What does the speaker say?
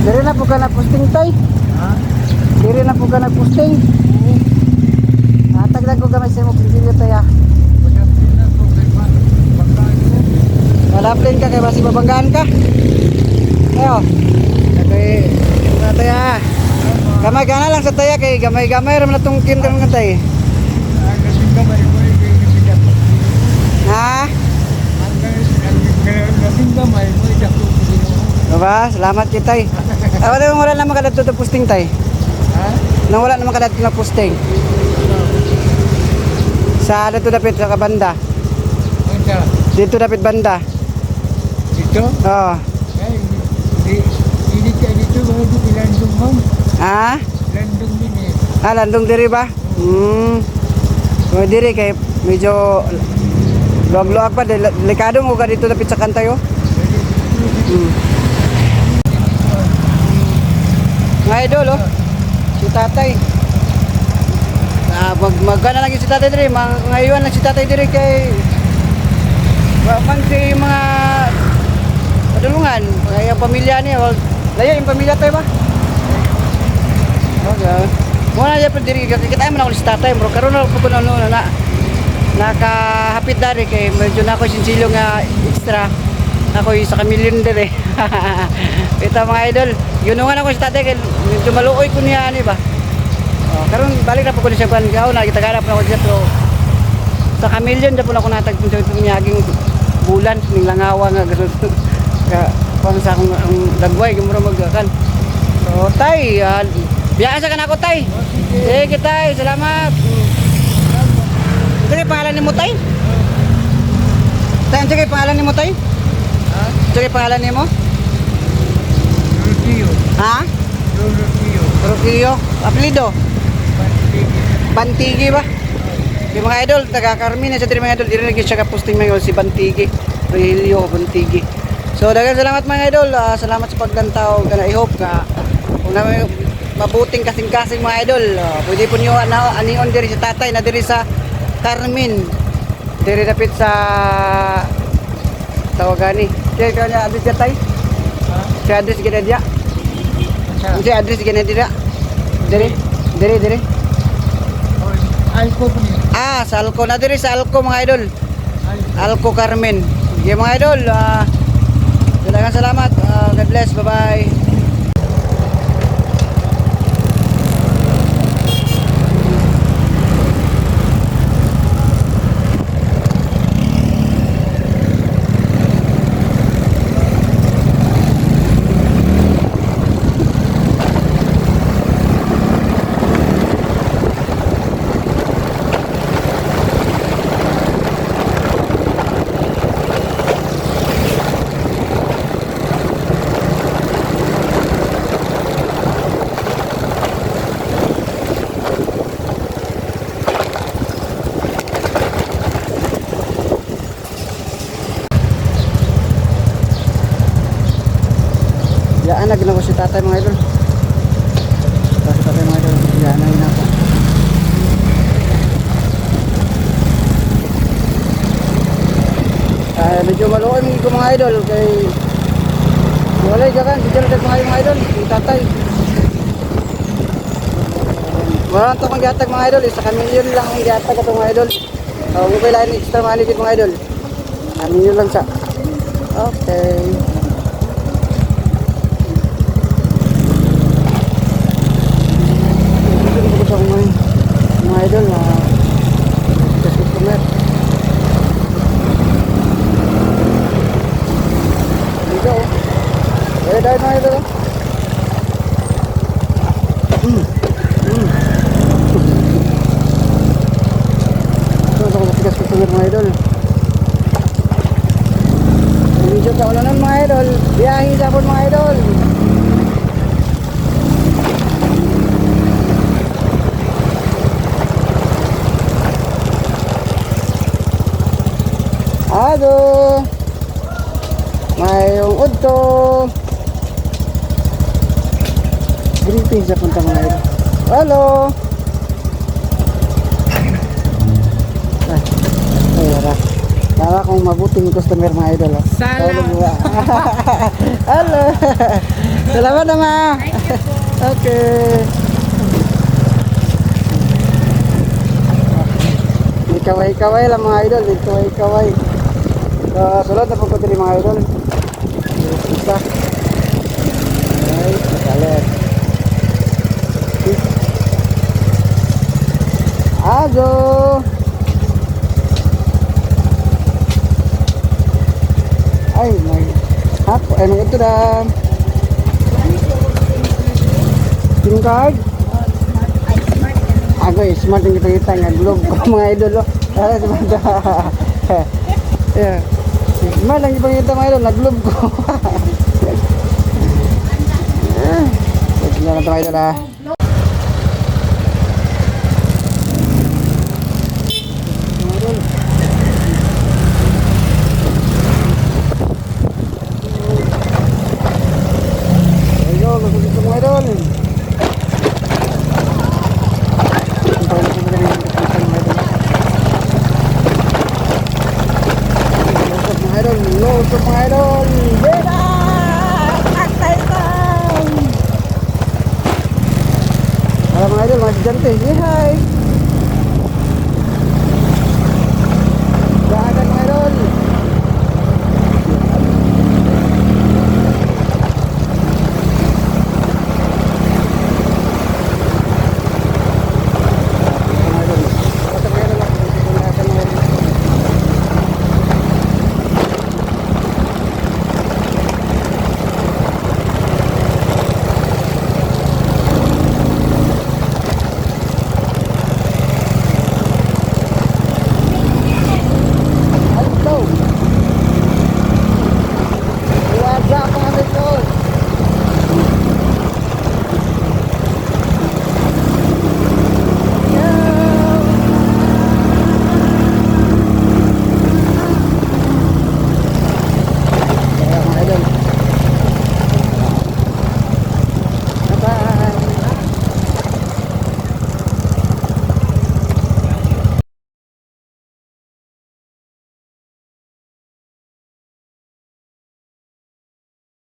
Diri na po ka nagposting tay. Ha? Diri na po ka nagposting. Tagdag ko gamay sa mo pinili tay ah. Malapin ka kay basi babanggaan ka. Ayo. Kay na tay ah. Gamay ka na lang sa taya kay gamay-gamay ra man atong kindan nga tay. Ha? Diba? Salamat kita tay. Wala naman kada to posting tay. Ha? Nang wala naman kada na posting. Sa dito dapat sa banda. Unsa? Dito dapat banda. Dito? Oo. Ay, hindi ka dito bago ilandong ma'am. Ha? Landong din eh. Landong diri ba? Diri kay medyo luag-luag pa delikado mo ka dito dapat sa kantayo. Mga idol oh. Si tatay. Magana lang si tatay diri, ngayon lang si tatay diri kay man si mga padulungan, kaya pamilya niya, layo yung pamilya tayo ba? Okay. Muna niya pa diri, kita man ako si tatay, bro. Karon na po na nakahapit dari kay medyo na ako sinsilyo nga extra. Ako isa ka milyon diri. Ito mga idol, yunungan ako si tatay kay medyo maluoy ko niya ani ba? Karon balik na po ko sa Bangaw na gitaganap na ako dito. Sa kamilyon na po ako natagpunta ito niyaging bulan ning langawa nga garo. Ka pang sa akong dagway gumuro magkan. So tay, biasa ka na ako tay. Sige tay, salamat. Sige pangalan nimo tay? Tay, sige pangalan nimo tay? Ha? Sige pangalan nimo? Rufio. Ha? Rufio. Rufio, apelyido? Bantigi ba? Yung mga idol, taga Carmina sa mga idol, irinagin siya ka-posting mga si Bantigi, Relio Bantigi. So daghang salamat mga idol, salamat sa pagdantaw. I hope ka kung na may mabuting kasing-kasing mga idol, pwede po nyo anion diri sa tatay na diri sa Carmen, diri dapit sa tawagani. Kaya kanya address tay? Si address gina dia? Si address gina dia? Diri. Alco po niya. Sa Alco na diri sa Alco mga idol. Alco Carmen. Okay mga idol, daghang salamat. God bless. Bye-bye. Yaan na ginawa si tatay mga idol. Si tatay mga idol, yaan na yun ako. Medyo maluoy mga mga idol kay walay jagan, diyan na mga idol, si tatay. Wala ito kong gihatag mga idol, isa kamilyon lang ang gihatag ito mga idol. Okay lang extra money din mga idol. Kamilyon lang siya. Okay. Mga idol na customer dito dahil mga idol ito ako masigas customer mga idol video sa ulanan mga idol biyahe sa mga idol. Aduh, mayong udto. Greeting sa punta mga idol. Hello. Ay, wala. Para kung mabuting customer mga idol. Oh. Salamat. Hello. Salamat naman. Okay. Ikaway-kaway lang mga idol. Ikaway-kaway. So, sulod na po diri mga idol. Isa. Ay, kalit. Ago. Ay, may ako, ano ito na? SIM card? Ako smart yung kita-kita nga globe ko mga idol. Para smart. Yeah. Smart lang yung kita mga idol, nag-globe ko. Tignan na ito mga idol ha. Look mga idol! Beda! Aktay time! Para mga idol, mga estudyante, say hi!